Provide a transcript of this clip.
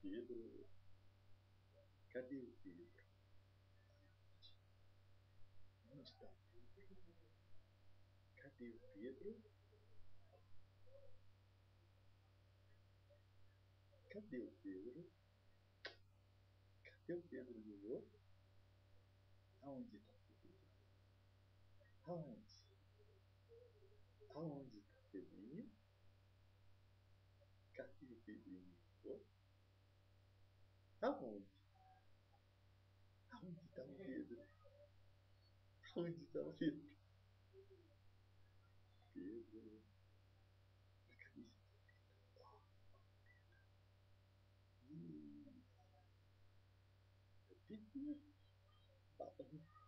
Pedro? Cadê o Pedro? Onde está o Pedro? Cadê o Pedro? Cadê o Pedro? Cadê o Pedro de novo? Aonde está o Pedro? Aonde? Aonde está o Pedrinho? Cadê o Pedrinho? Aonde? Aonde está o Pedro? Aonde está o Pedro? Pedro. Cadê esse Pedro? Pedrinho.